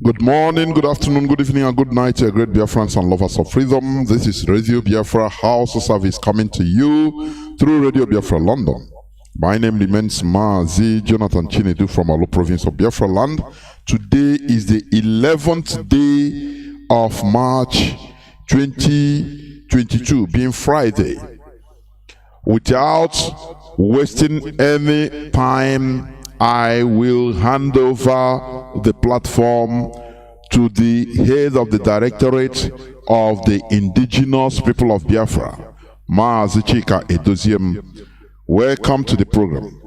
Good morning, good afternoon, good evening, and good night, great Biafrans and lovers of freedom. This is Radio Biafra House of Service coming to you through Radio Biafra London. My name remains Mazi Chinedu from Alo province of Biafra land. Today is the 11th day of March 2022, being Friday. Without wasting any time, I will hand over the platform to the head of the Directorate of the Indigenous People of Biafra, Mazi Chika Edoziem. Welcome to the program.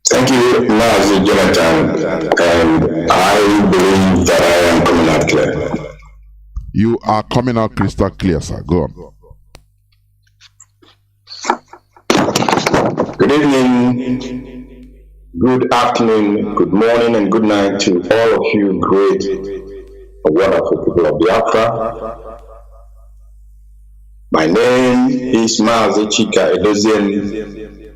Thank you, Mazi Jonathan, and I believe that I am coming out clear. You are coming out crystal clear, sir. Go on. Good evening, good afternoon, good morning, and good night to all of you great, wonderful people of Biafra. My name is Mazi Chika Edoziem.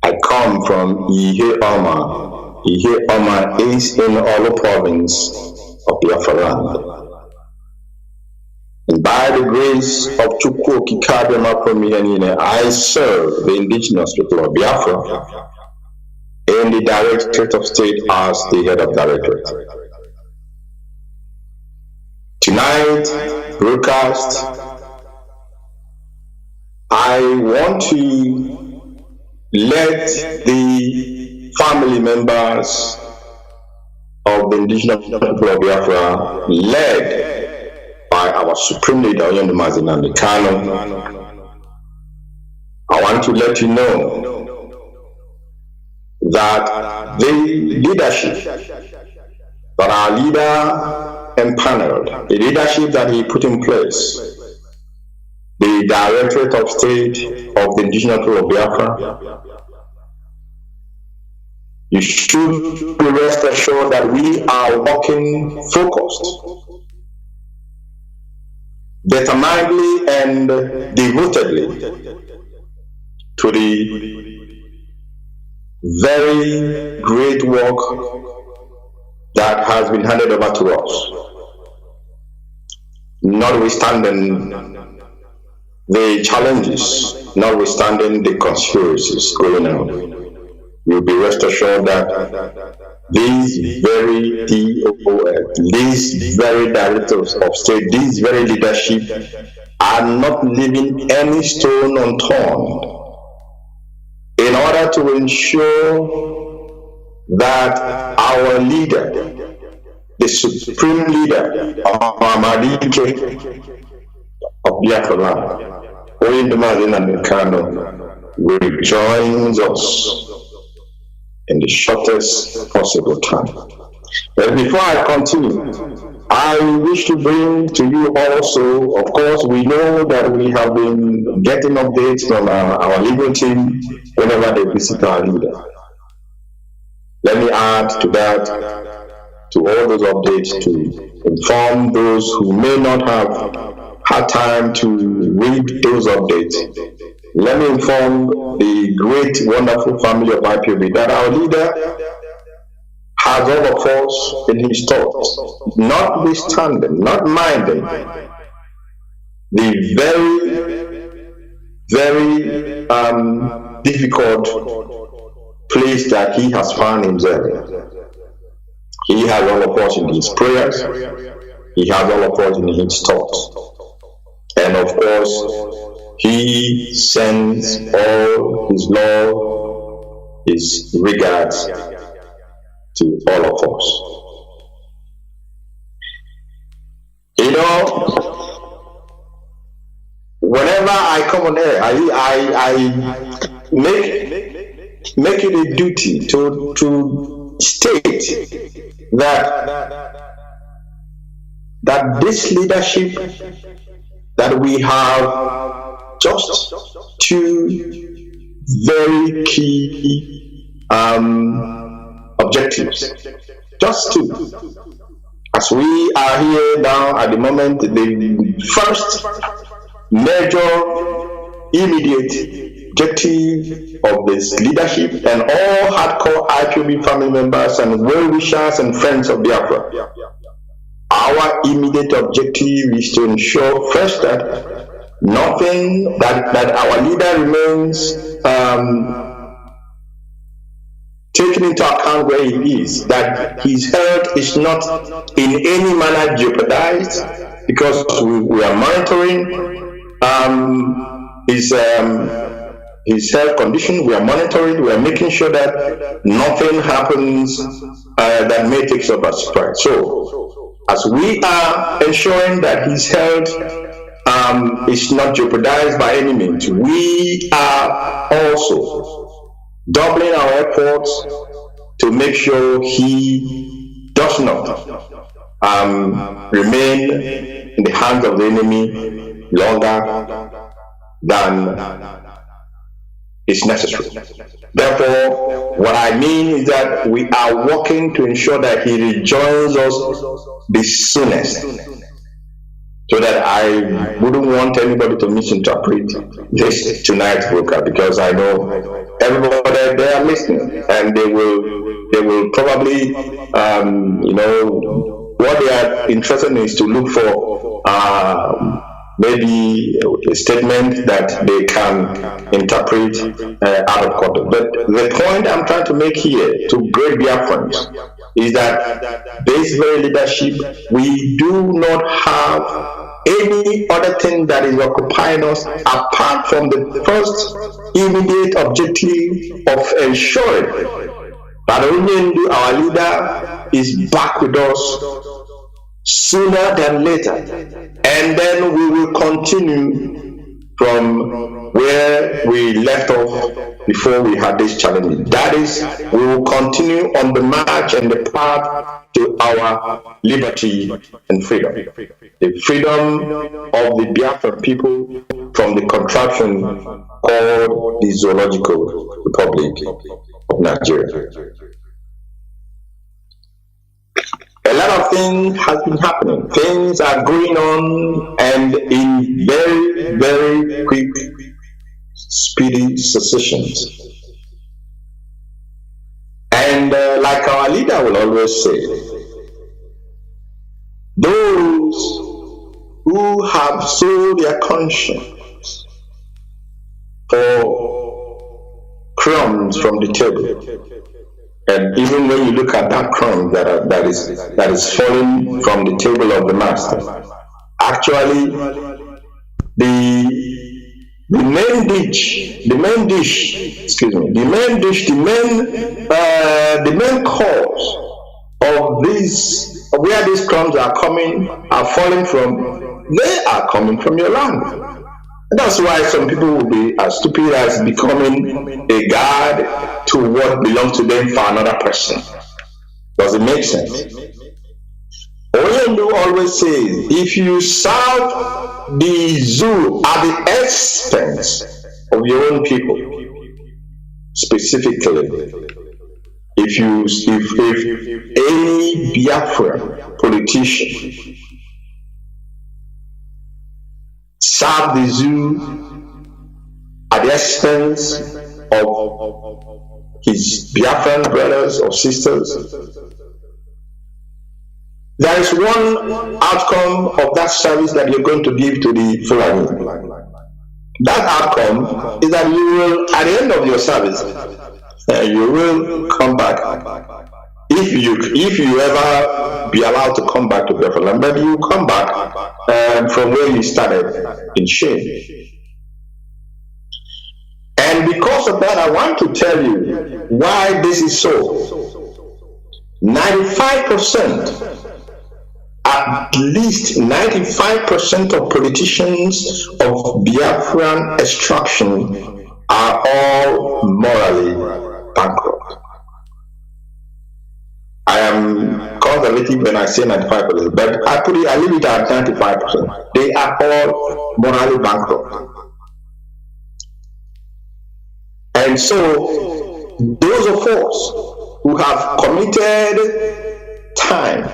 I come from Ihe Oma. Ihe Oma is in Olo province of Biafra land. And by the grace of Chukwu Kikabema Promianine, I serve the indigenous people of Biafra in the Directorate of State as the head of Directorate. Tonight, broadcast, I want to let the family members of the indigenous people of Biafra, led by our supreme leader, Nnamdi Kanu, I want to let you know that the leadership that our leader empaneled, the leadership that he put in place, the Directorate of State of the Indigenous People of Biafra, you should be rest assured that we are working focused, determinedly and devotedly to the very great work that has been handed over to us. Notwithstanding the challenges, notwithstanding the conspiracies going on, you'll be rest assured that these very DOS, these very directors of state, these very leadership are not leaving any stone unturned in order to ensure that our leader, the supreme leader of Nnamdi of Biafra, Kanu, rejoins us in the shortest possible time. But before I continue, I wish to bring to you also, of course, we know that we have been getting updates from our legal team whenever they visit our leader. Let me add to that, to all those updates, to inform those who may not have had time to read those updates. Let me inform the great, wonderful family of Ipob that our leader has all of us in his thoughts, notwithstanding, not minding the very difficult place that he has found himself in. He has all of us in his prayers, he has all of us in his thoughts, and of course, he sends all his love, his regards to all of us. You know, whenever I come on air, I make it a duty to state that this leadership that we have just two very key objectives. Just two. As we are here now at the moment, the first major immediate objective of this leadership and all hardcore IPOB family members and well-wishers and friends of Biafra. Our immediate objective is to ensure first that nothing, that our leader remains taken into account where he is, that his health is not in any manner jeopardized, because we are monitoring his health condition. We are monitoring, we are making sure that nothing happens that may take us by surprise. So, as we are ensuring that his health is not jeopardized by any means, we are also doubling our efforts to make sure he does not remain in the hands of the enemy longer than is necessary. Therefore, what I mean is that we are working to ensure that he rejoins us the soonest, so that I wouldn't want anybody to misinterpret this tonight's program, because I know everybody they are listening, and they will probably what they are interested in is to look for maybe a statement that they can interpret out of context. But the point I'm trying to make here to great Biafrans is that this very leadership, we do not have any other thing that is occupying us apart from the first immediate objective of ensuring that only our leader is back with us sooner than later, and then we will continue from where we left off before we had this challenge. That is, we will continue on the march and the path to our liberty and freedom. The freedom of the Biafran people from the contraption called the Zoological Republic of Nigeria. A lot of things has been happening. Things are going on, and in very, very quick, speedy successions. And like our leader will always say, those who have sold their conscience for crumbs from the table, and even when you look at that crumb that is falling from the table of the master, actually the main cause of this, where these crumbs are falling from, they are coming from your land. And that's why some people will be as stupid as becoming a guard to what belongs to them for another person. Does it make sense? Oyendo always says, if you serve the zoo at the expense of your own people, specifically, if any Biafra politician serve the zoo at the expense of his Biafran brothers or sisters, there is one outcome of that service that you're going to give to the Fulani. That outcome is that you will, at the end of your service, you will come back. If you ever be allowed to come back to Biafra, but you come back from where you started in shame. And because of that, I want to tell you why this is so. 95%, at least 95% of politicians of Biafran extraction are all morally bankrupt. I am conservative when I say 95%, but I leave it at 95%. They are all morally bankrupt. And so, those of us who have committed time,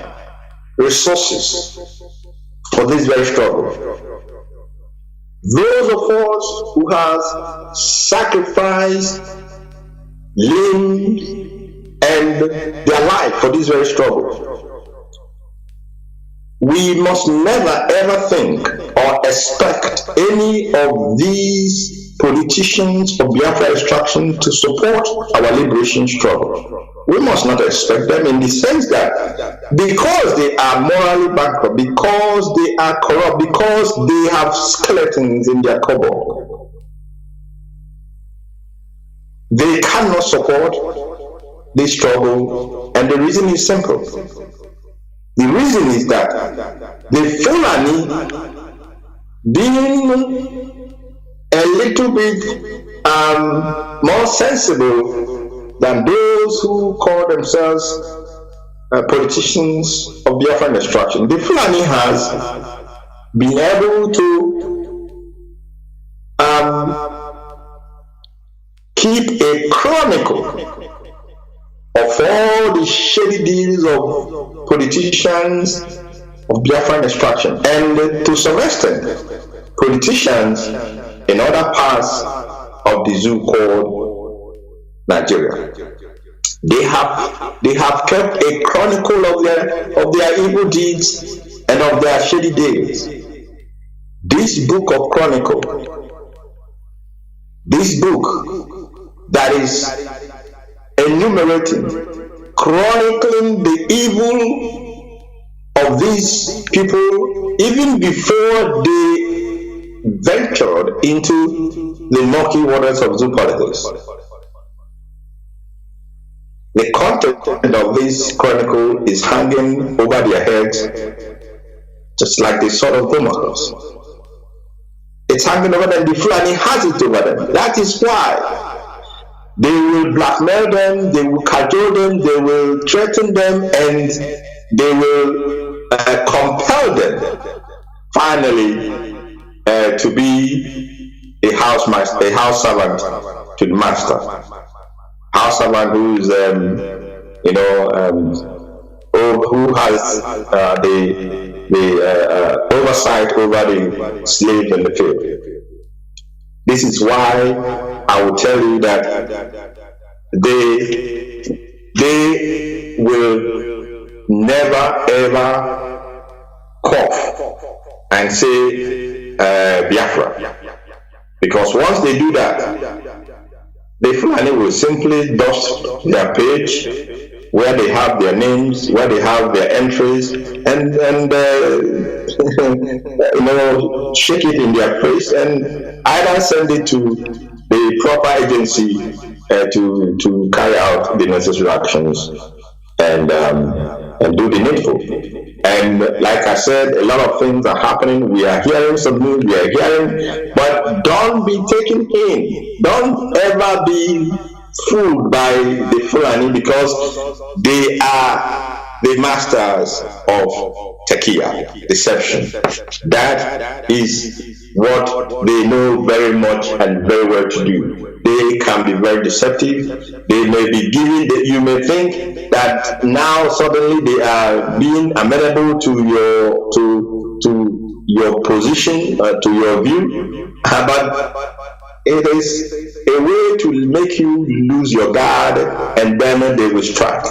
resources for this very struggle, Those of us who have sacrificed limbs and their life for this very struggle, we must never ever think or expect any of these politicians of Biafra Extraction to support our liberation struggle. We must not expect them, in the sense that because they are morally bankrupt, because they are corrupt, because they have skeletons in their cupboard, they cannot support this struggle. And the reason is simple. The reason is that the Fulani, being a little bit more sensible than those who call themselves politicians of Biafran Extraction, the Fulani has been able to keep a chronicle of all the shady deals of politicians of Biafran Extraction, and to some extent politicians in other parts of the zoo called Nigeria. They have kept a chronicle of their evil deeds and of their shady deeds. This book of Chronicle, this book that is enumerating, chronicling the evil of these people even before they ventured into the murky waters of zoo politics. The content of this chronicle is hanging over their heads just like the sword of Damocles. It's hanging over them. The Fulani has it over them. That is why they will blackmail them, they will cajole them, they will threaten them, and they will compel them finally to be a house servant to the master. House servant who is, who has the oversight over the slave in the field. This is why I will tell you that they will never ever cough and say Biafra, because once they do that, the Fulani will simply dust their page where they have their names, where they have their entries, and shake it in their face and either send it to the proper agency to carry out the necessary actions and do the needful. And like I said, a lot of things are happening. We are hearing some news, we are hearing, but don't be taken in. Don't ever be fooled by the Fulani, because they are the masters of Tekia, deception. That is what they know very much and very well to do. They can be very deceptive. They may be giving, you may think that now suddenly they are being amenable to your position, to your view, but it is a way to make you lose your guard, and then they will strike.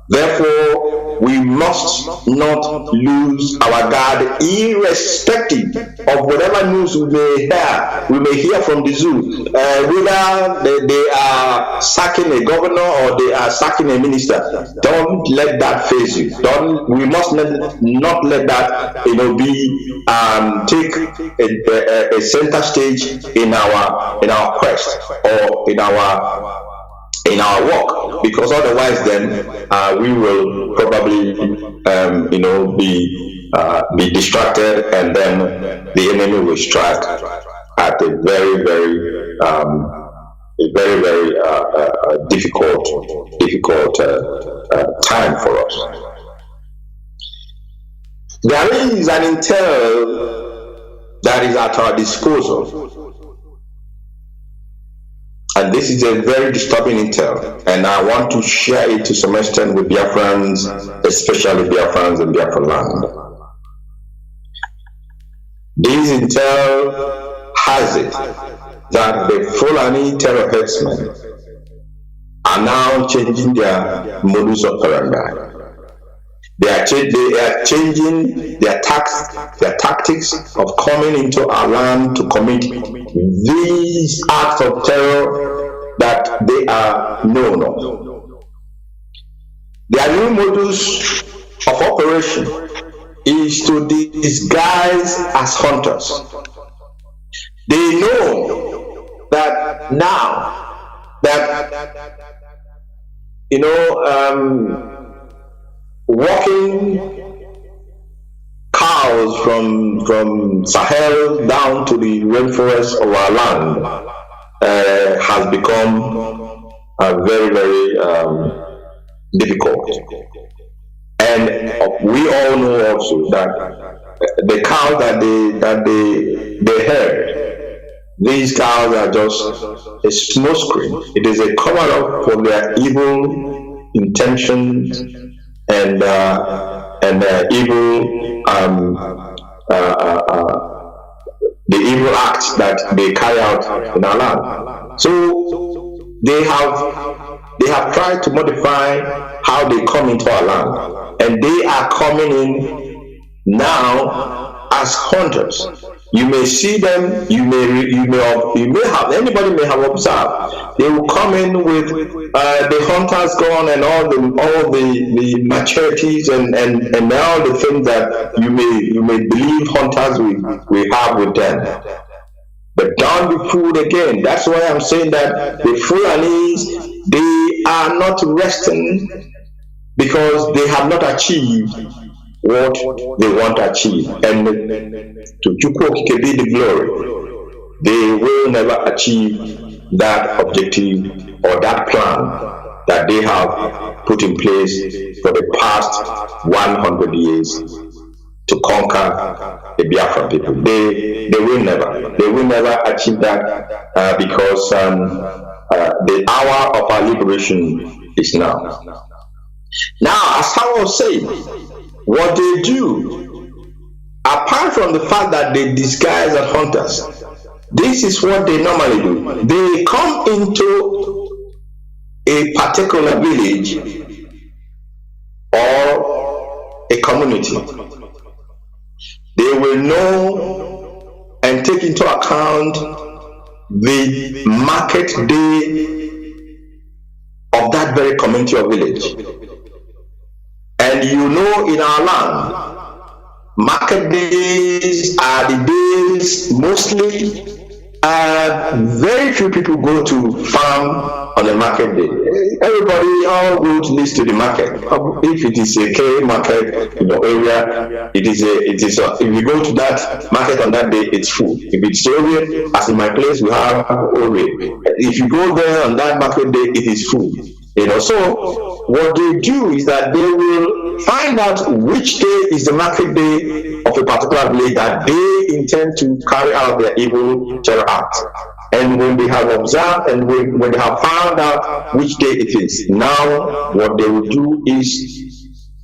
Therefore, we must not lose our guard, irrespective of whatever news we may hear. We may hear from the zoo, whether they are sacking a governor or they are sacking a minister. Don't let that phase you. We must not let that take a center stage in our quest or in our work, because otherwise then we will probably be distracted, and then the enemy will strike at a very difficult time for us. There is an intel that is at our disposal. And this is a very disturbing intel, and I want to share it to some extent with Biafrans, especially Biafrans in Biafra land. This intel has it that the Fulani terror herdsmen are now changing their modus operandi. They are changing their tactics of coming into our land to commit these acts of terror that they are known of. Their new modus of operation is to disguise as hunters. They know that now that walking cows from Sahel down to the rainforest of our land has become very, very difficult. And we all know also that the cows that they herd, these cows are just a smokescreen. It is a cover-up for their evil intentions and the evil acts that they carry out in our land. So they have tried to modify how they come into our land, and they are coming in now as hunters. You may see them. You may have, anybody may have observed. They will come in with the hunter's gun and all the machetes and all the things that you may believe hunters will have with them. But don't be fooled again. That's why I'm saying that the Fulanis, they are not resting because they have not achieved what they want to achieve. And to Chukwu be the glory, they will never achieve that objective or that plan that they have put in place for the past 100 years to conquer the Biafran people. They will never achieve that because the hour of our liberation is now. Now, as I was saying, what they do, apart from the fact that they disguise as hunters, this is what they normally do. They come into a particular village or a community. They will know and take into account the market day of that very community or village. And in our land, market days are the days mostly very few people go to farm on the market day. Everybody all goes least to the market. If it is a K market area, it is if you go to that market on that day, it's full. If it's Owe, as in my place, we have Owe. If you go there on that market day, it is full. So what they do is that they will find out which day is the market day of a particular village that they intend to carry out their evil terror act. And when they have observed and when they have found out which day it is, now what they will do is,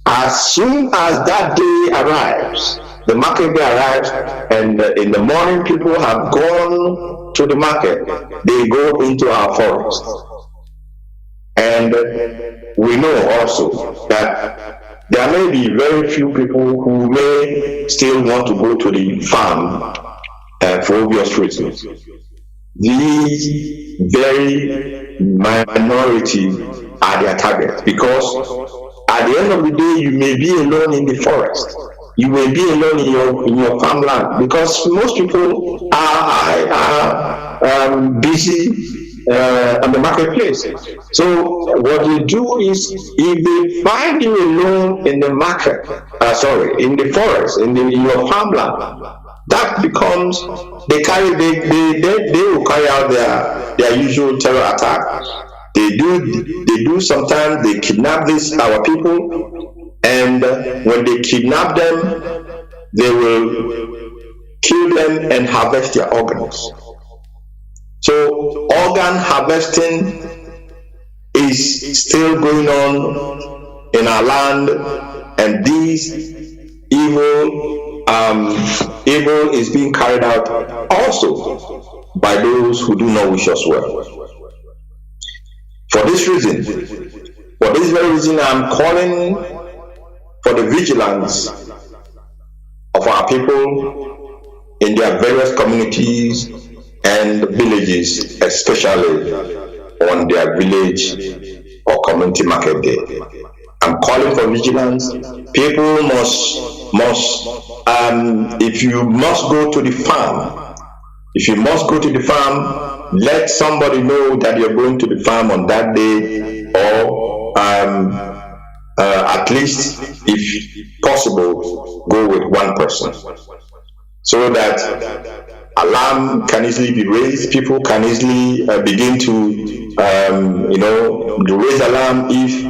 as soon as that day arrives, the market day arrives, and in the morning people have gone to the market, they go into our forest. And we know also that there may be very few people who may still want to go to the farm for obvious reasons. These very minority are their target, because at the end of the day, you may be alone in the forest. You may be alone in your farmland, because most people are busy on the marketplace. So what they do is, if they find you alone in the market, in the forest, in your farmland, that becomes they will carry out their usual terror attack. They do sometimes they kidnap our people, and when they kidnap them, they will kill them and harvest their organs. So organ harvesting is still going on in our land, and these evil evil is being carried out also by those who do not wish us well. For this very reason, I'm calling for the vigilance of our people in their various communities and villages, especially on their village or community market day. I'm calling for vigilance. People must if you must go to the farm, let somebody know that you're going to the farm on that day, or at least, if possible, go with one person, so that alarm can easily be raised. People can easily begin to raise alarm if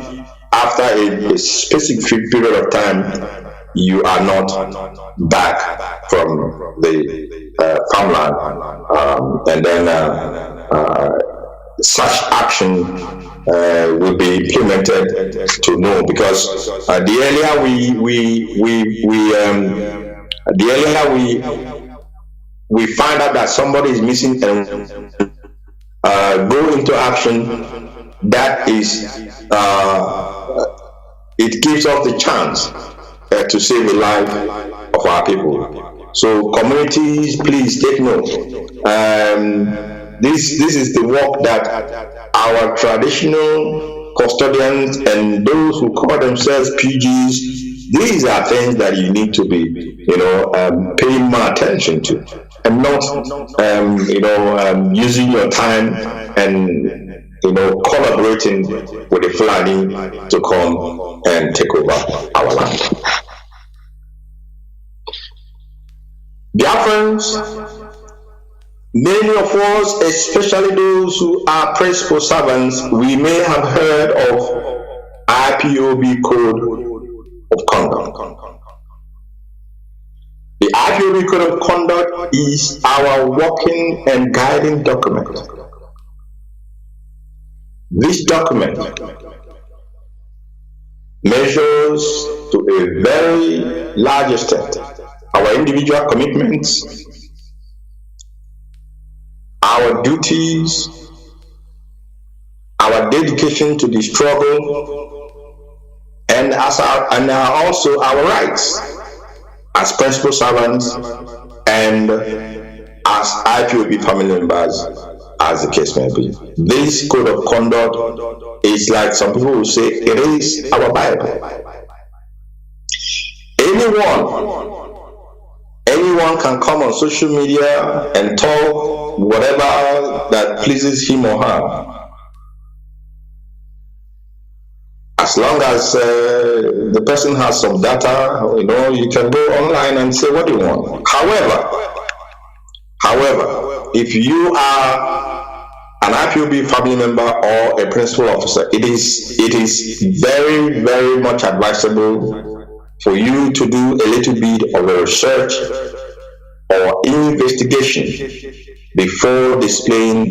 after a specific period of time you are not back from the farmland, and then such action will be implemented to know, because the earlier we find out that somebody is missing and go into action, that is it gives us the chance to save the life of our people. So communities, please take note. This is the work that our traditional custodians and those who call themselves PGs, these are things that you need to be, paying more attention to, and not, using your time and collaborating with the Fulani to come and take over our land. Biafrans, many of us, especially those who are principal servants, we may have heard of IPOB Code of Conduct. The IPOB Code of Conduct is our working and guiding document. This document measures to a very large extent our individual commitments, our duties, our dedication to the struggle, and also our rights as principal servants and as IPOB family members, as the case may be. This code of conduct is, like some people will say, it is our Bible. Anyone can come on social media and talk whatever that pleases him or her, as long as the person has some data. You can go online and say what you want. However, if you are an IPOB family member or a principal officer, it is very, very much advisable for you to do a little bit of a research or investigation before displaying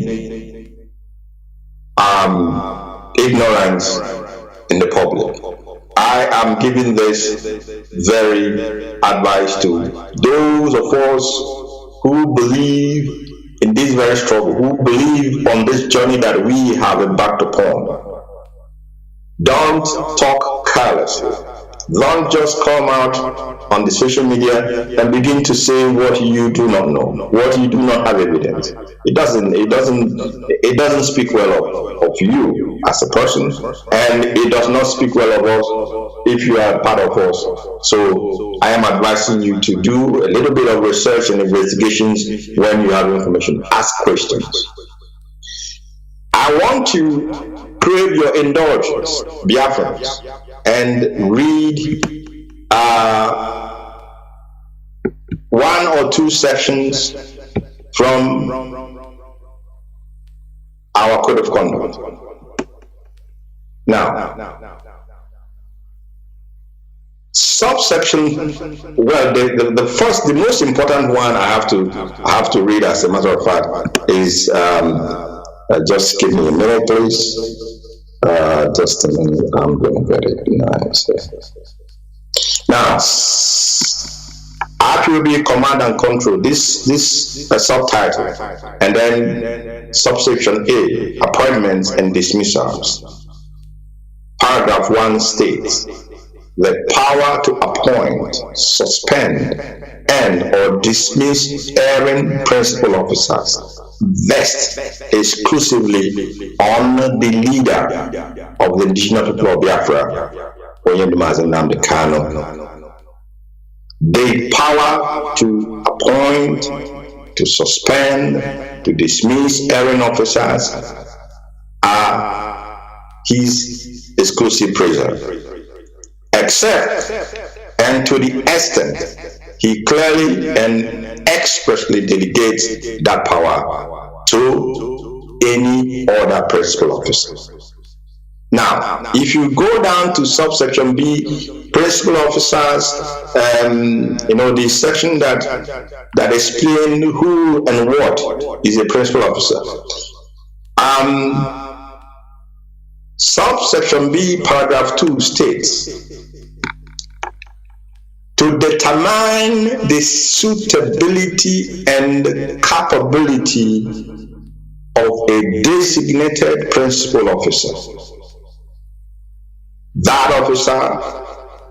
ignorance in the public. I am giving this very advice to those of us who believe in this very struggle, who believe on this journey that we have embarked upon. Don't talk carelessly. Don't just come out on the social media and begin to say what you do not know, what you do not have evidence. It doesn't speak well of you as a person, and it does not speak well of us if you are part of us. So I am advising you to do a little bit of research and investigations when you have information. Ask questions. I want to crave your indulgence, Biafrans, and read one or two sections from our code of conduct. Now, subsection, well, the most important one I have to read, as a matter of fact, is just give me a minute, please. Just a minute, I'm going to get it nice. Now, IPOB command and control, this subtitle, and then subsection A, appointments and dismissals. Paragraph 1 states, the power to appoint, suspend, and or dismiss erring principal officers vests exclusively on the leader of the indigenous people of Biafra, Mazi Kanu. The power to appoint, to suspend, to dismiss erring officers are his exclusive preserve, except and to the extent he clearly and expressly delegates that power to any other principal officer. Now, if you go down to subsection B, principal officers, the section that explains who and what is a principal officer. Subsection B, paragraph 2 states, to determine the suitability and capability of a designated principal officer, that officer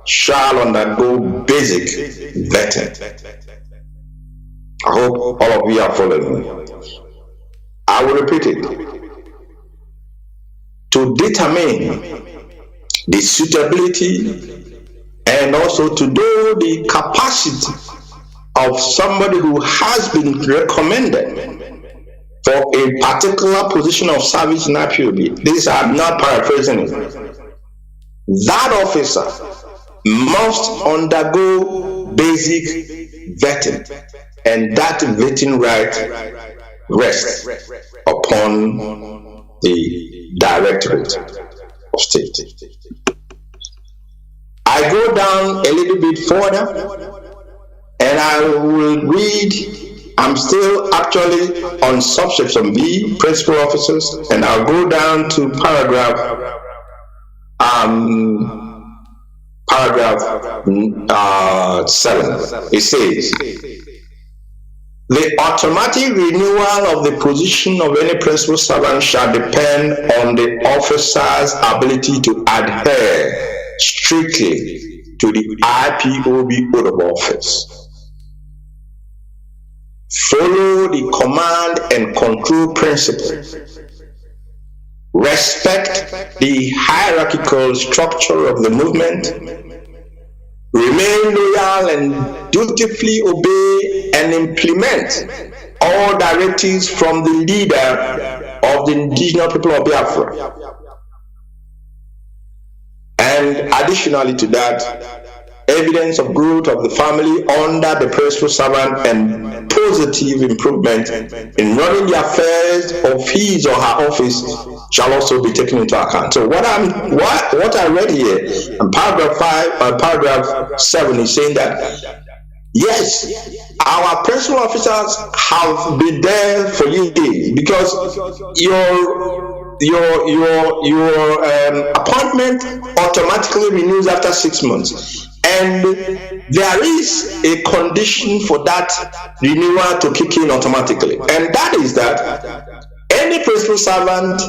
shall undergo basic vetting. I hope all of you are following me. I will repeat it. To determine the suitability and also to know the capacity of somebody who has been recommended for a particular position of service in IPOB. These are not paraphrasing it. That officer must undergo basic vetting, and that vetting right rests upon the Directorate of State. I go down a little bit further and I will read, I'm still actually on subsection B, principal officers, and I'll go down to paragraph 7. It says, the automatic renewal of the position of any principal servant shall depend on the officer's ability to adhere strictly to the IPOB oath of office, follow the command and control principle, respect the hierarchical structure of the movement, remain loyal and dutifully obey and implement all directives from the leader of the indigenous people of Biafra. And additionally to that, evidence of growth of the family under the principal servant and positive improvement in running the affairs of his or her office shall also be taken into account. So what I read here in paragraph paragraph 7 is saying that yes, our principal officers have been there for years, because your appointment automatically renews after 6 months, and there is a condition for that renewal to kick in automatically, and that is that any principal servant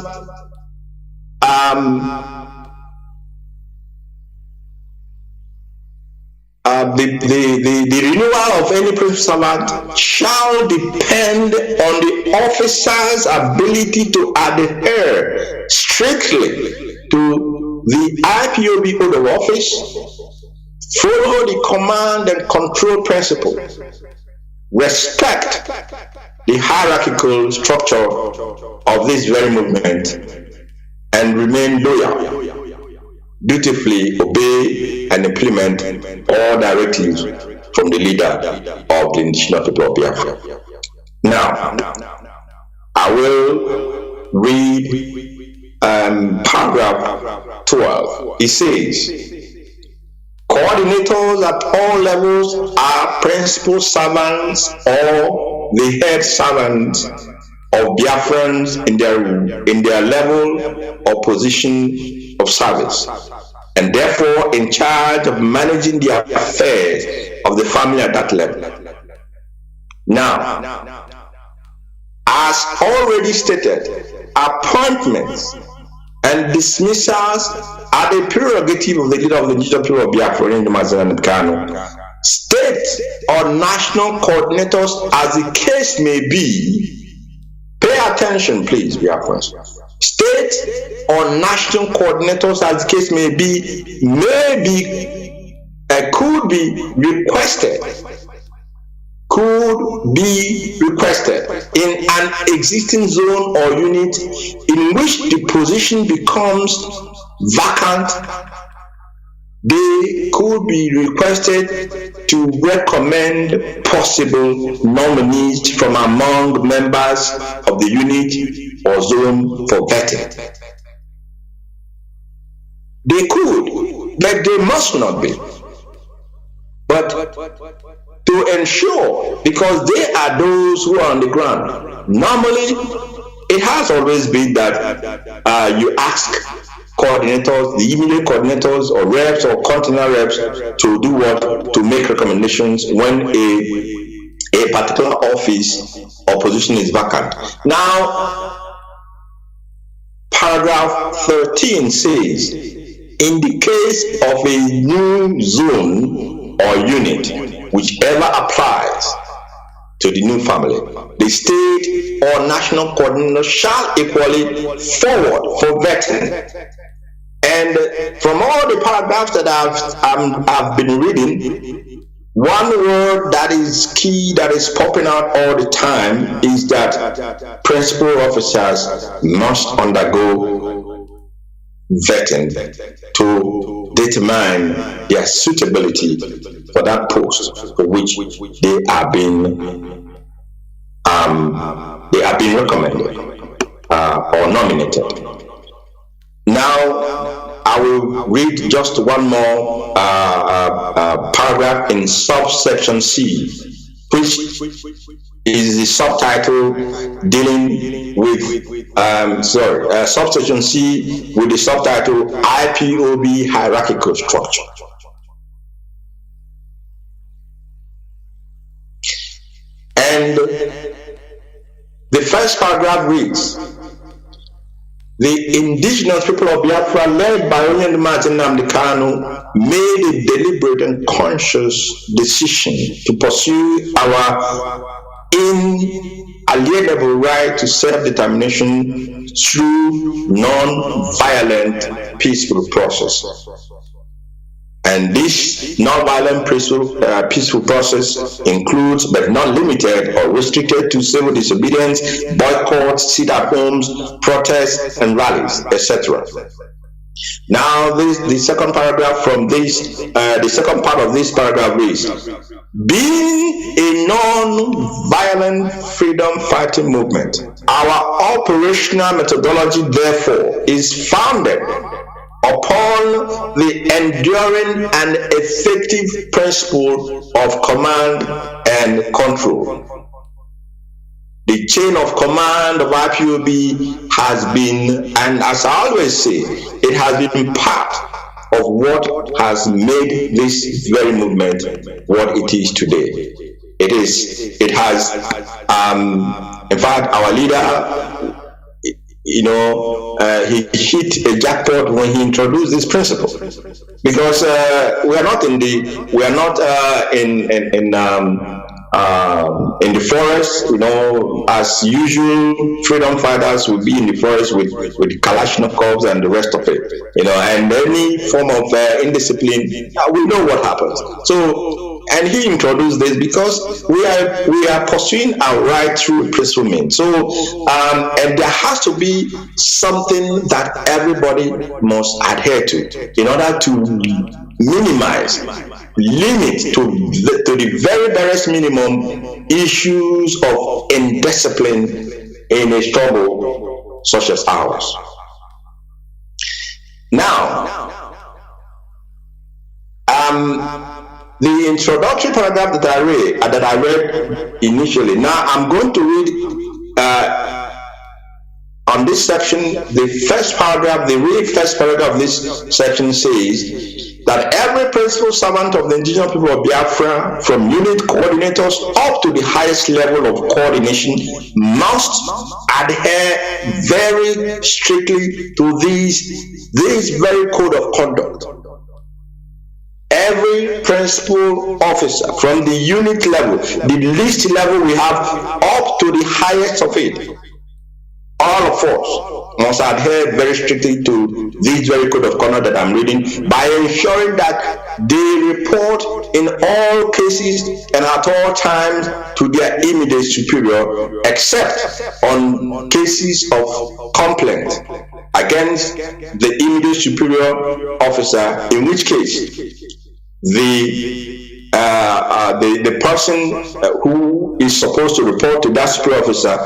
the renewal of any principal servant shall depend on the officer's ability to adhere strictly to the IPOB oath of office, follow the command and control principle, respect the hierarchical structure of this very movement, and remain loyal, dutifully obey and implement all directives from the leader of the indigenous people of Biafra. Now, I will read paragraph 12. It says, coordinators at all levels are principal servants or the head servants of Biafrans in their level or position of service, and therefore in charge of managing the affairs of the family at that level. Now, as already stated, appointments and dismissals are the prerogative of the leader of the legislative people of Biafra, Nnamdi Kanu. State or national coordinators, as the case may be, pay attention, please, Biafrans. State or national coordinators, as the case may be, could be requested in an existing zone or unit in which the position becomes vacant. They could be requested to recommend possible nominees from among members of the unit or zone for vetting. They could, but they must not be. But to ensure, because they are those who are on the ground, normally it has always been that you ask coordinators, the immediate coordinators or reps or continental reps to do what? To make recommendations when a particular office or position is vacant. Now, paragraph 13 says, in the case of a new zone or unit, whichever applies to the new family, the state or national coordinator shall equally forward for vetting. And from all the paragraphs that I've been reading, one word that is key, that is popping out all the time, is that principal officers must undergo vetting to determine their suitability for that post for which they are being recommended or nominated. Now, I will read just one more paragraph in subsection C, which is the subtitle dealing with subsection C with the subtitle IPOB hierarchical structure. And the first paragraph reads, the indigenous people of Biafra, led by Nnamdi Kanu, made a deliberate and conscious decision to pursue our inalienable right to self-determination through non-violent, peaceful process. And this non-violent peaceful process includes, but not limited or restricted to, civil disobedience, boycotts, sit-at-homes, protests, and rallies, etc. Now, the second paragraph from this, the second part of this paragraph reads: being a non-violent freedom-fighting movement, our operational methodology, therefore, is founded upon the enduring and effective principle of command and control. The chain of command of IPOB has been, and as I always say, it has been part of what has made this very movement what it is today. It has, in fact, our leader, he hit a jackpot when he introduced this principle, because we are not in the forest, as usual. Freedom fighters will be in the forest with Kalashnikovs and the rest of it, and any form of indiscipline, we know what happens. So, and he introduced this because we are pursuing our right through peaceful means. So, and there has to be something that everybody must adhere to in order to minimize, limit to the very barest minimum issues of indiscipline in a struggle such as ours. Now, the introductory paragraph that I read initially. Now I'm going to read on this section, the first paragraph, the very first paragraph of this section says that every principal servant of the indigenous people of Biafra, from unit coordinators up to the highest level of coordination, must adhere very strictly to this very code of conduct. Every principal officer, from the unit level, the least level we have, up to the highest of it, all of us must adhere very strictly to this very code of conduct that I'm reading, by ensuring that they report in all cases and at all times to their immediate superior, except on cases of complaint against the immediate superior officer, in which case the person who is supposed to report to that superior officer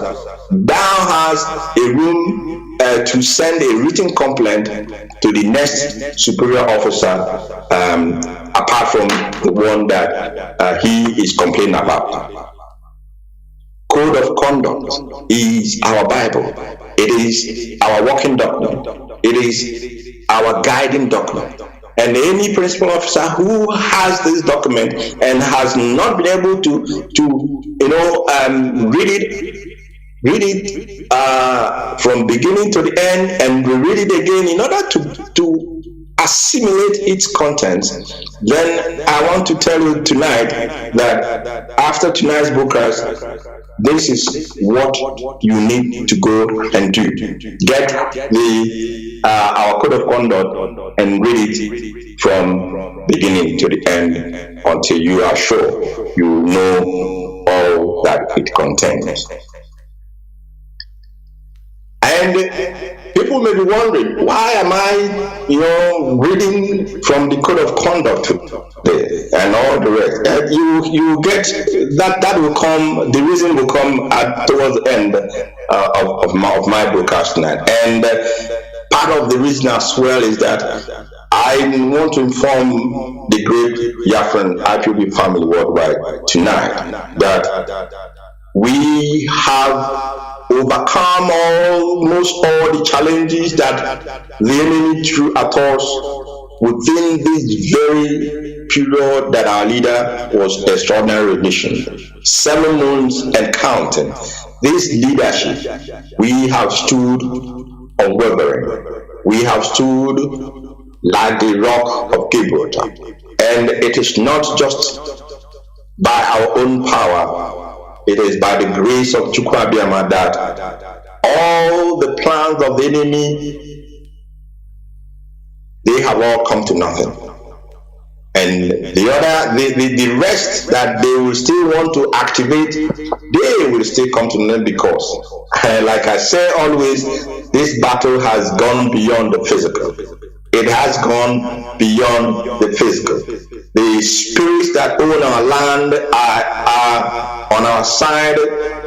now has a room to send a written complaint to the next superior officer, apart from the one that he is complaining about. Code of conduct is our Bible. It is our working document. It is our guiding document. And any principal officer who has this document and has not been able to read it from beginning to the end and reread it again in order to assimilate its contents, then I want to tell you tonight that after tonight's broadcast, this is what you need to go and do. Get our code of conduct and read it from beginning to the end until you are sure you know all that it contains. And people may be wondering, why am I, reading from the code of conduct and all the rest? You get that will come. The reason will come towards the end of my broadcast tonight. And part of the reason as well is that I want to inform the great Biafran Ipob family worldwide tonight that we have overcome almost all the challenges that the enemy threw at us within this very period that our leader was extraordinary mission. 7 months and counting. This leadership, we have stood unwavering. We have stood like the rock of Gibraltar. And it is not just by our own power, it is by the grace of Chukwu Abiyama that all the plans of the enemy, they have all come to nothing. And the rest that they will still want to activate, they will still come to nothing, because, like I say always, this battle has gone beyond the physical. It has gone beyond the physical. The spirits that own our land are on our side,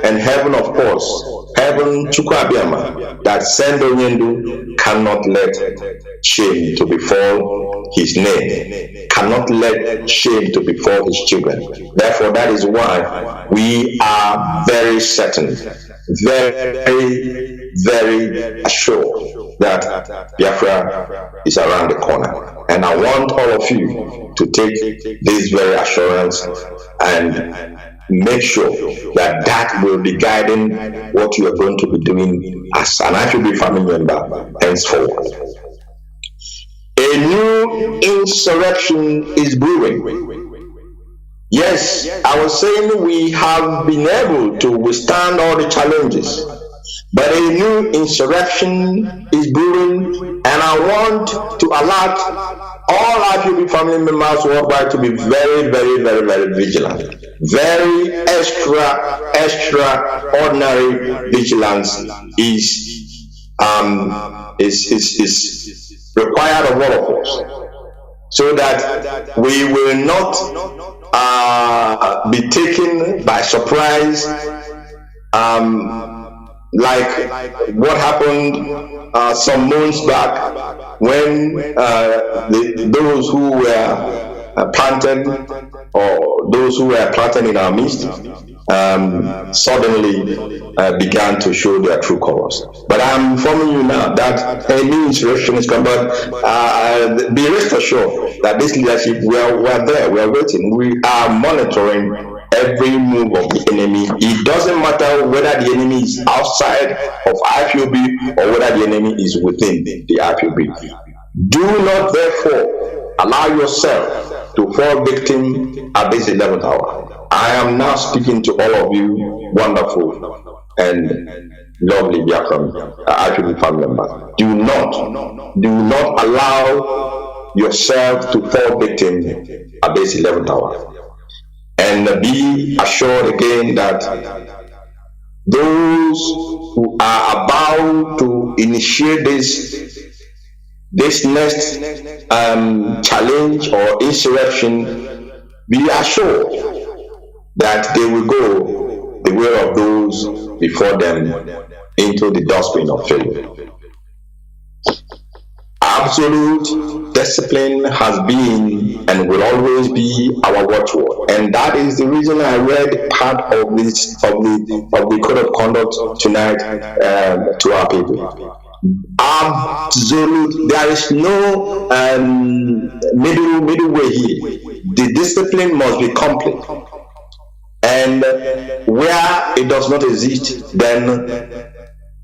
and heaven, of course, heaven, Chukwu Abiyama, that send Onyendu, cannot let shame to befall his name, cannot let shame to befall his children. Therefore, that is why we are very certain, very, very assured that Biafra is around the corner. And I want all of you to take this very assurance and make sure that will be guiding what you are going to be doing as an Ipob family member henceforward. A new insurrection is brewing. Yes, I was saying we have been able to withstand all the challenges, but a new insurrection is brewing, and I want to alert all Ipob family members worldwide to be very, very, very, very vigilant. Very extraordinary vigilance is required of all of us, so that we will not be taken by surprise, like what happened some months back when those who were planted or those who were plotting in our midst suddenly began to show their true colors. But I'm informing you now that a new insurrection is coming. But be rest assured that this leadership, we are there, we are waiting, we are monitoring every move of the enemy. It doesn't matter whether the enemy is outside of IPOB or whether the enemy is within the IPOB. Do not therefore allow yourself to fall victim at this 11th hour. I am now speaking to all of you wonderful and lovely Biafran IPOB family members. Do not allow yourself to fall victim at this 11th hour. And be assured again that those who are about to initiate this next challenge or insurrection, be assured that they will go the way of those before them into the dustbin of failure. Absolute discipline has been and will always be our watchword, and that is the reason I read part of the code of conduct tonight to our people. Absolute, there is no middle way here. The discipline must be complete, and where it does not exist, then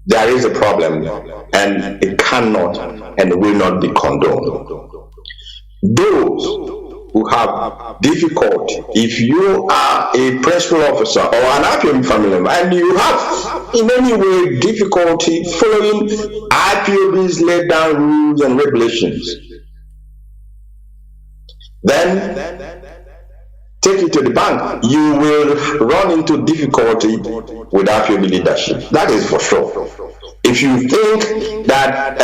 there is a problem, and it cannot and will not be condoned. Those who have difficulty, if you are a principal officer or an IPOB family member and you have in any way difficulty following IPOB's laid down rules and regulations, then take it to the bank. You will run into difficulty with IPOB leadership. That is for sure. If you think that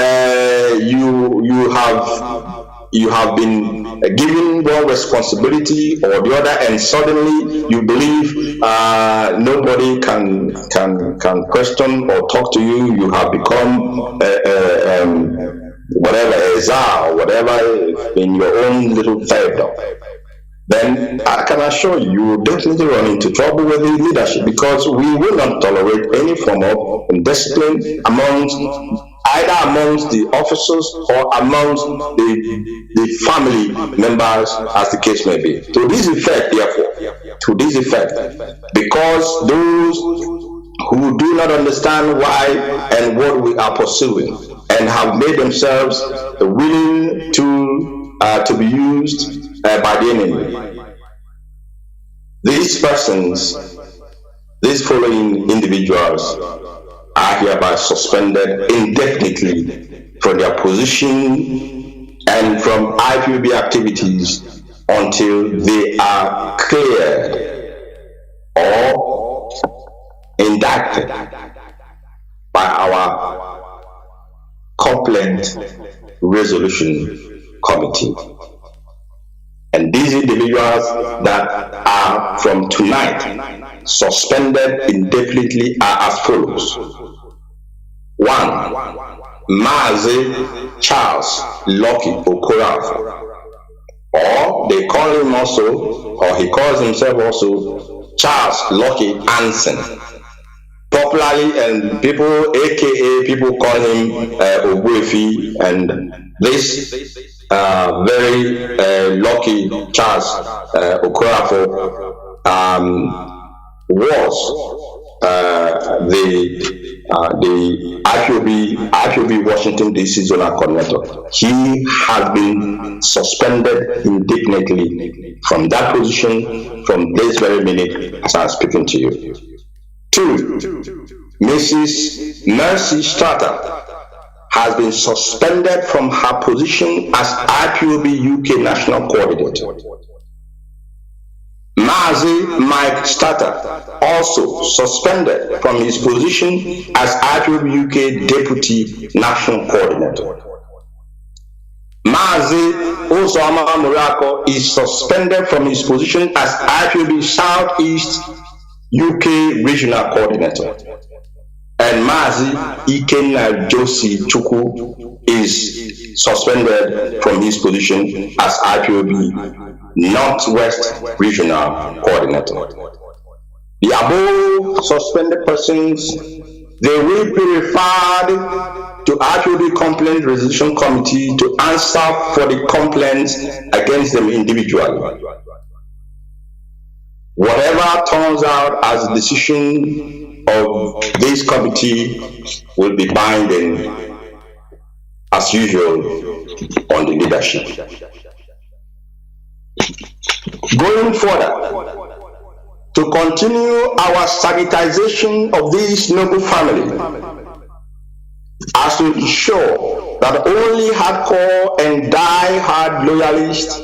you have been given one responsibility or the other, and suddenly you believe nobody can question or talk to you, you have become whatever, a czar or whatever in your own little fiefdom, then I can assure you, you will definitely run into trouble with the leadership, because we will not tolerate any form of indiscipline either amongst the officers or amongst the family members, as the case may be. To this effect, therefore, because those who do not understand why and what we are pursuing and have made themselves willing to be used by the enemy, these persons, these following individuals, are hereby suspended indefinitely from their position and from IPOB activities until they are cleared or indicted by our complaint resolution committee. And these individuals that are from tonight suspended indefinitely are as follows. 1. Mazi Charles Lucky Okorafor, or they call him also, or he calls himself also, Charles Lucky Anson. Popularly, and people, aka people call him Ogwefi, and this very lucky Charles Okorafor was the IPOB Washington DC zonal coordinator. He has been suspended indefinitely from that position from this very minute as I'm speaking to you. 2. Mrs. Mercy Strata has been suspended from her position as IPOB UK National Coordinator. Mazi Mike Strata also suspended from his position as IPOB UK Deputy National Coordinator. Mazi Osama Murako is suspended from his position as IPOB Southeast UK Regional Coordinator. And Mazi Ikenna Josie Chukwu is suspended from his position as IPOB Northwest Regional Coordinator. The above suspended persons, they will be referred to IPOB Complaint Resolution Committee to answer for the complaints against them individually. Whatever turns out as the decision of this committee will be binding, as usual, on the leadership. Going further, to continue our sanitization of this noble family, as to ensure that only hardcore and die-hard loyalists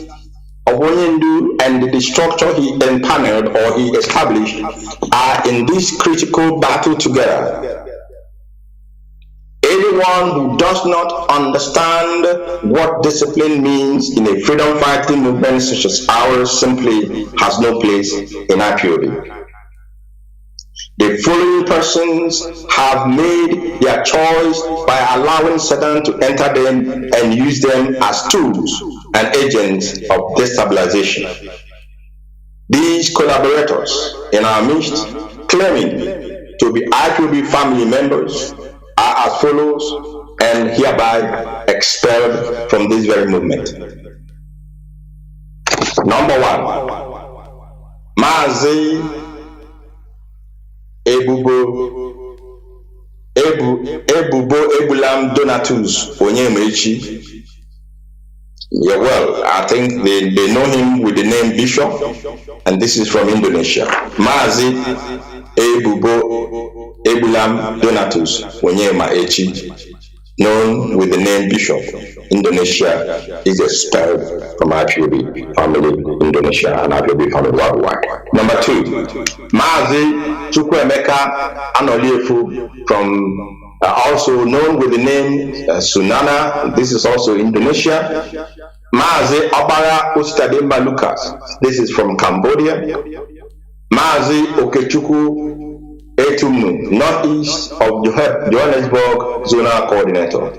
of Onyendu and the structure he empaneled or he established are in this critical battle together. Anyone who does not understand what discipline means in a freedom fighting movement such as ours simply has no place in IPOB. The following persons have made their choice by allowing Satan to enter them and use them as tools and agents of destabilization. These collaborators in our midst, claiming to be IPOB family members, are as follows and hereby expelled from this very movement. Number one, Mazi Ebulam Donatus Onyemechi. Yeah, well, I think they know him with the name Bishop, and this is from Indonesia. Mazi Ebulam Donatus Onyemechi, known with the name Bishop, Indonesia, is expelled from IPOB family Indonesia and IPOB family worldwide. Number two, Mazi Chukwu Anoliefu, from also known with the name Sunana, this is also Indonesia. Mazi Obara Ustademba Lucas, this is from Cambodia. Mazi Okechukwu Etumnu, northeast of Johannesburg, Zonal Coordinator.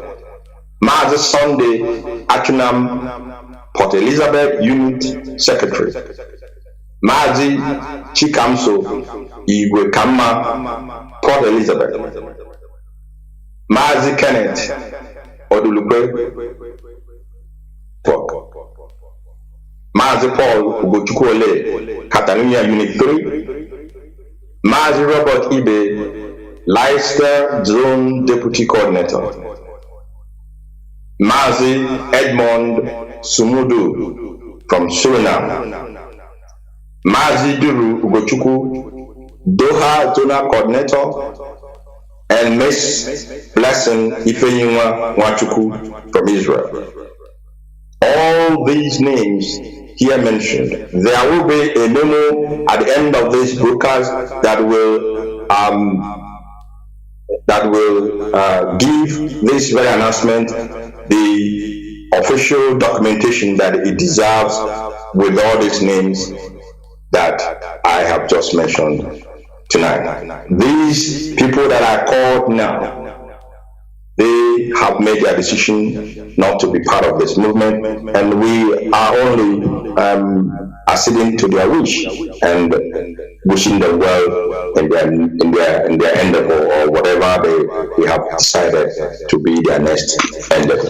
Mazi Sunday Achunam, Port Elizabeth Unit Secretary. Mazi Chikamso Igwe Kama, Port Elizabeth. Mazi Kenneth Odulupe, Mazi Paul Ugochukwole, Catalonia Unit 3. Mazi Robert Ibe, Leicester Zone Deputy Coordinator. Mazi Edmond Sumudu from Suriname. Mazi Duru Ugochukwu, Doha Zonal Coordinator. And Miss Blessing Ifeyinwa Nwachukwu from Israel. All these names here mentioned, there will be a memo at the end of this broadcast that will give this very announcement the official documentation that it deserves with all these names that I have just mentioned tonight. These people that are called now, they have made their decision not to be part of this movement, and we are only acceding to their wish and wishing them well in their endeavor or whatever they have decided to be their next endeavor.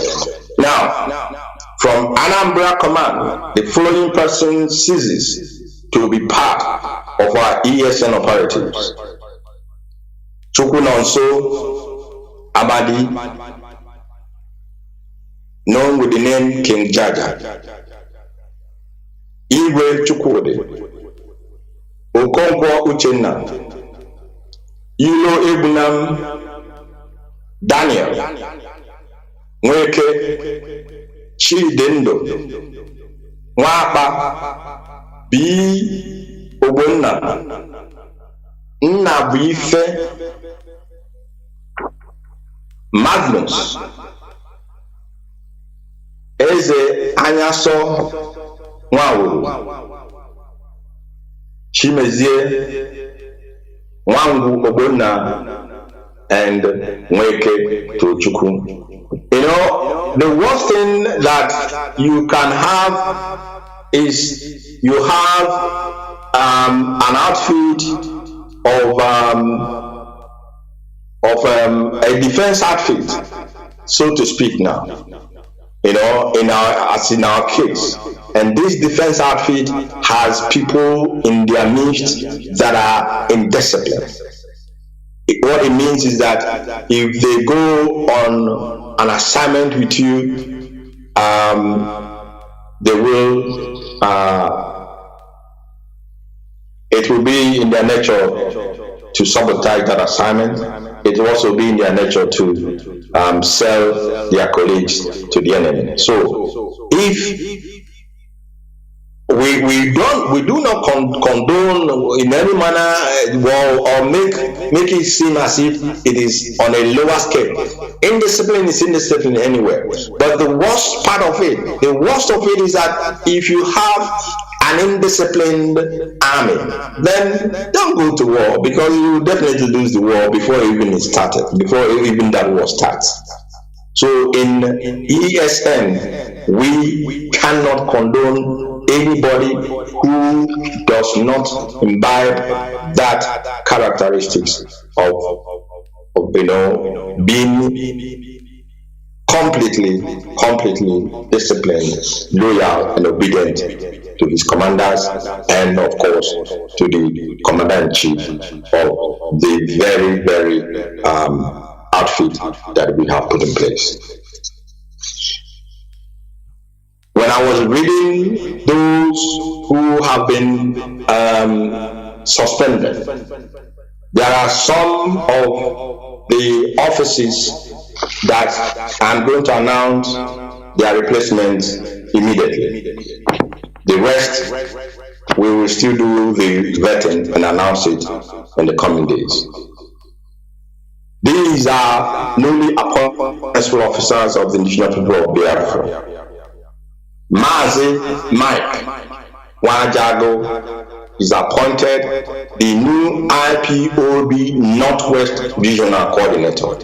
Now, from Anambra Command, the following person ceases to be part of our ESN operatives: Chukwunonso Amadi, known with the name King Jaja, Igwe Chukwudi, Okonkwo Uchenna, Ilo Ebunam, Daniel, Nweke, Chidendo, Nwapa, B. Ogbonna, Nnabuife, Magnus, Eze Anyaso Nwawuru, Chimezie Nwangu Ogbonna, and Nweke Tochukwu You know, the worst thing that you can have is you have an outfit of a defense outfit, so to speak now, you know, in our case. And this defense outfit has people in their midst that are indisciplined. What it means is that if they go on an assignment with you, they will, it will be in their nature to sabotage that assignment. It will also be in their nature to sell their colleagues to the enemy. So if we do not condone in any manner or make it seem as if it is on a lower scale. Indiscipline is indiscipline anywhere. But the worst of it is that if you have an indisciplined army, then don't go to war, because you will definitely lose the war before even it started, before even that war starts. So in ESN, we cannot condone anybody who does not imbibe that characteristics of being completely disciplined, loyal, and obedient to his commanders, and of course to the commander-in-chief of the very outfit that we have put in place. When I was reading those who have been suspended, there are some of the offices that I'm going to announce their replacement immediately. The rest, we will still do the vetting and announce it in the coming days. These are newly appointed principal officers of the indigenous people of Biafra. Mazi Mike Wajago is appointed the new IPOB Northwest Regional Coordinator.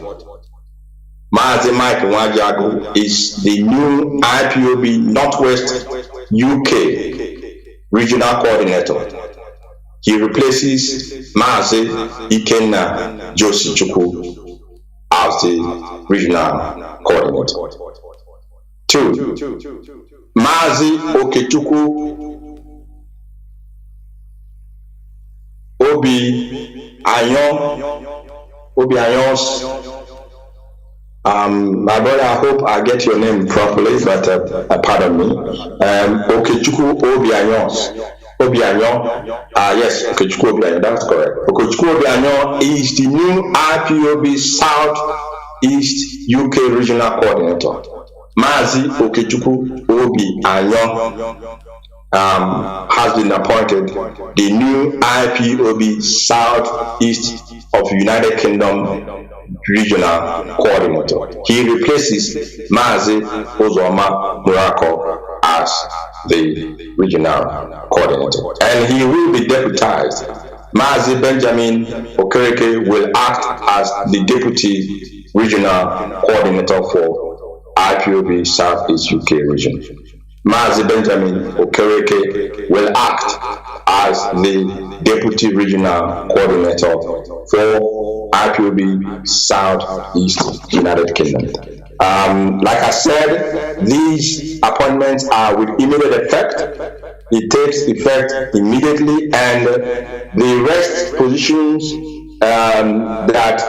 Mazi Mike Wajago is the new IPOB Northwest UK Regional Coordinator. He replaces Mazi Ikenna Josichukwu as the regional coordinator. 2. Mazi Okechukwu Obi Anyons. My brother, I hope I get your name properly, but pardon me. Okechukwu Obi Anyons. Yes, Okechukwu Obi Anyons, that's correct. Okechukwu Obi Anyons is the new IPOB South East UK Regional Coordinator. Mazi Okechukwu Obi Anyons has been appointed the new IPOB South East of United Kingdom Regional Coordinator. He replaces Mazi Ozoma Murako as the regional coordinator, and he will be deputized. Mazi Benjamin Okereke will act as the deputy regional coordinator for IPOB Southeast UK region. Mazi Benjamin Okereke will act as the deputy regional coordinator for IPOB Southeast United Kingdom. Like I said, these appointments are with immediate effect. It takes effect immediately, and the rest positions that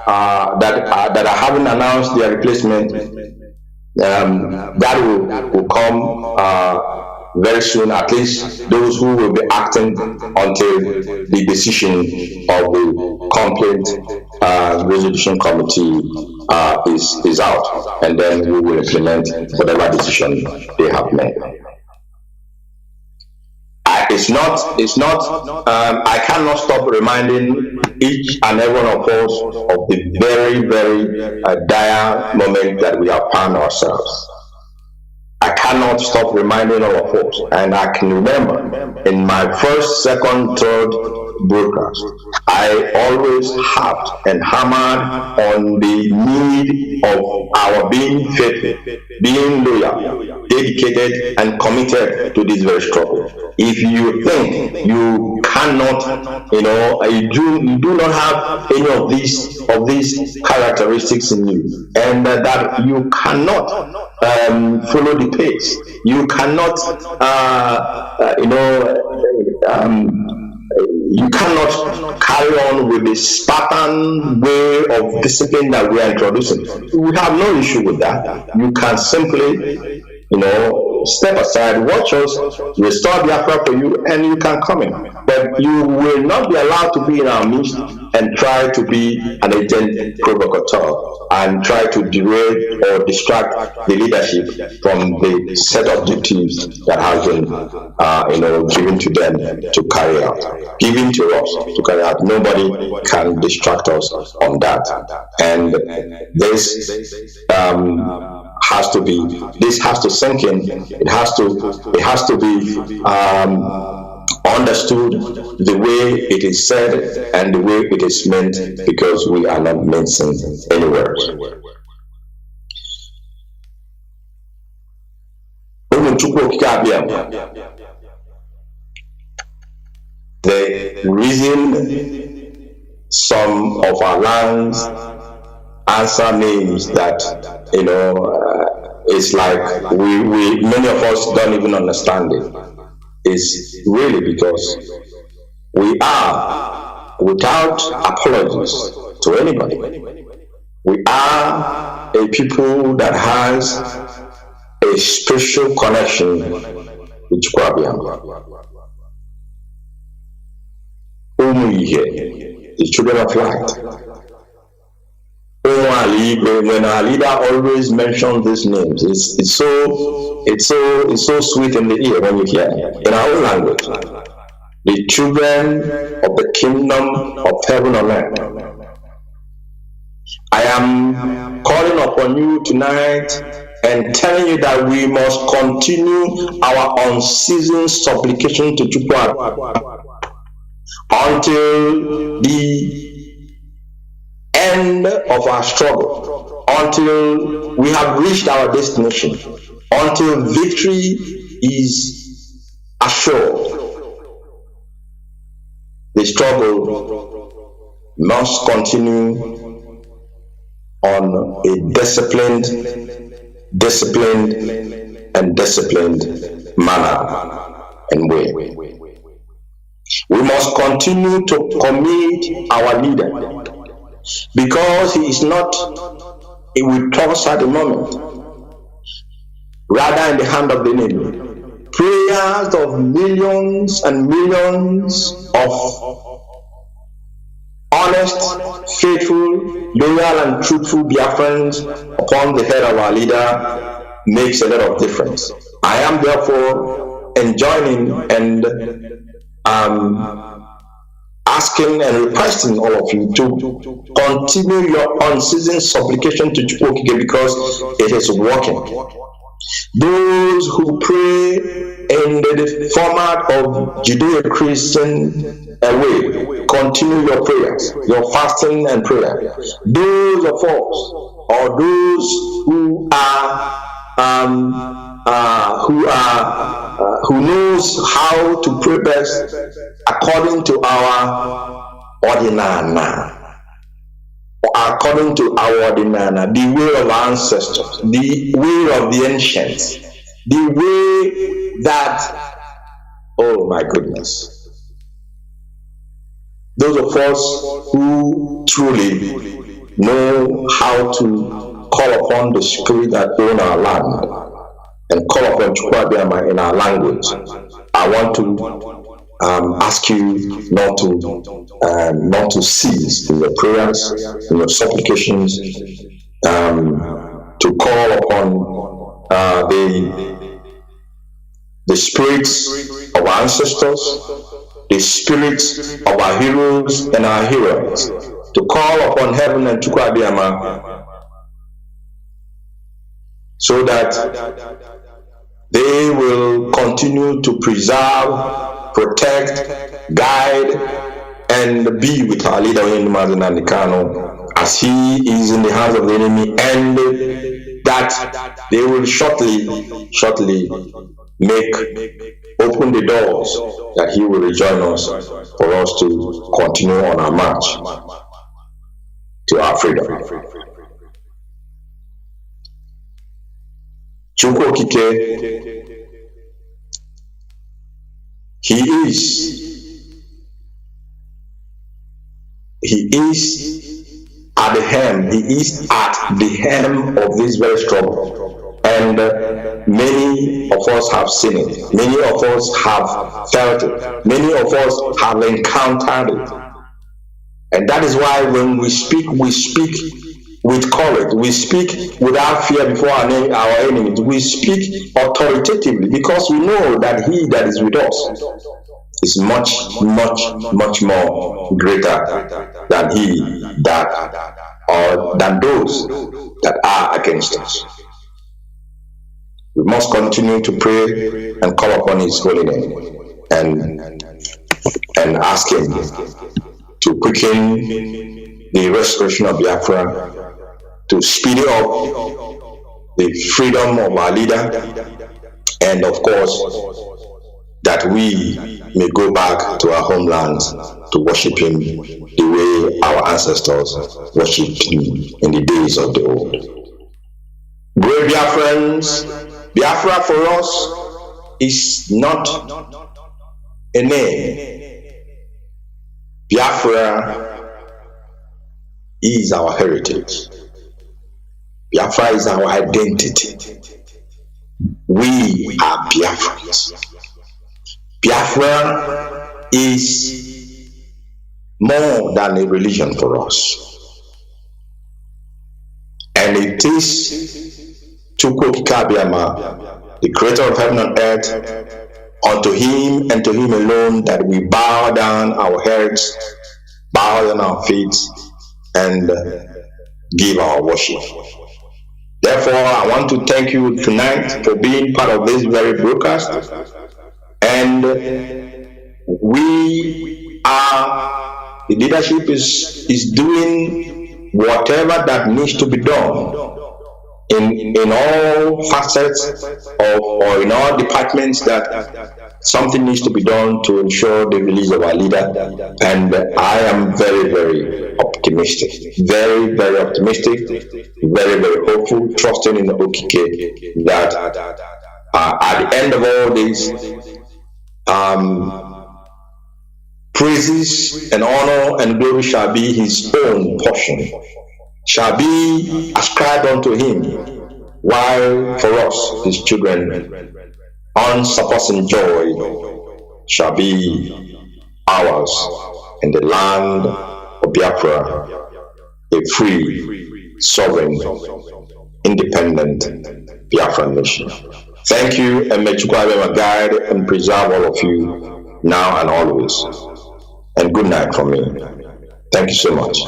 are having announced their replacement, that will come very soon, at least those who will be acting until the decision of the complaint resolution committee is out, and then we will implement whatever decision they have made. I cannot stop reminding each and every one of us of the very dire moment that we have found ourselves. I cannot stop reminding all of us, and I can remember in my first, second, third, broadcast, I always harped and hammered on the need of our being faithful, being loyal, dedicated, and committed to this very struggle. If you think you cannot, you do not have any of these characteristics in you, and that you cannot follow the pace, you cannot, you cannot carry on with the Spartan way of discipline that we are introducing. We have no issue with that. You can simply, step aside, watch us, restore Biafra for you, and you can come in. But you will not be allowed to be in our midst and try to be an agent provocateur and try to derail or distract the leadership from the set of duties that has been, given to them to carry out, given to us to carry out. Nobody can distract us on that, and this has to sink in. It has to be understood the way it is said and the way it is meant, because we are not mincing anywhere. The reason some of our lands answer names that it's like we many of us don't even understand it, is really because we are, without apologies to anybody, we are a people that has a spiritual connection with Kwabiam. The children of light. When our leader always mentions these names, it's so sweet in the ear when you hear it in our own language. The children of the kingdom of heaven on earth. I am calling upon you tonight and telling you that we must continue our unceasing supplication to Chukwu until the end of our struggle, until we have reached our destination, until victory is assured. The struggle must continue on a disciplined manner and way. We must continue to commit our leader, because he is not with us at the moment, rather in the hand of the enemy. Prayers of millions and millions of honest, faithful, loyal and truthful Biafrans upon the head of our leader makes a lot of difference. I am therefore enjoining and asking and requesting all of you to continue your unceasing supplication to Chukwu, because it is working. Those who pray in the format of Judeo-Christian way, continue your prayers, your fasting and prayer. Those of us, or those who who knows how to pray best according to our ordinana, the way of our ancestors, the way of the ancients, the way that, oh my goodness, those of us who truly know how to call upon the spirit that owns our land and call upon Chukwu in our language. I want to ask you not to cease in your prayers, in your supplications, to call upon the spirits of our ancestors, the spirits of our heroes and our heroes, to call upon heaven and Chukwu so that they will continue to preserve, protect, guide, and be with our leader Nnamdi Kanu as he is in the hands of the enemy, and that they will shortly open the doors that he will rejoin us for us to continue on our march to our freedom. Chukwu Okike, he is at the hem of this very struggle, and many of us have seen it, many of us have felt it, many of us have encountered it. And that is why when we speak with courage, we speak without fear before our enemies, we speak authoritatively, because we know that he that is with us is much more greater than he that, or than those that are against us. We must continue to pray and call upon his holy name and ask him to quicken the restoration of Biafra, to speed up the freedom of our leader, and of course that we may go back to our homelands to worship him the way our ancestors worshipped him in the days of the old. Great Biafrans, Biafra for us is not a name. Biafra is our heritage. Biafra is our identity. We are Biafrans. Biafra is more than a religion for us. And it is Chukwu Okike Abiyama, the creator of heaven and earth, unto him and to him alone that we bow down our heads, bow down our feet, and give our worship. Therefore, I want to thank you tonight for being part of this very broadcast. And the leadership is doing whatever that needs to be done in all facets or in all departments, that something needs to be done to ensure the release of our leader. And I am very optimistic, very optimistic, very hopeful, trusting in the Okike that at the end of all this, praises and honor and glory shall be his own portion, shall be ascribed unto him, while for us, his children, unsurpassing joy shall be ours in the land of Biafra, a free, sovereign, independent Biafran nation. Thank you, and may Chukwu Abiyama guide and preserve all of you now and always. And good night from me. Thank you so much.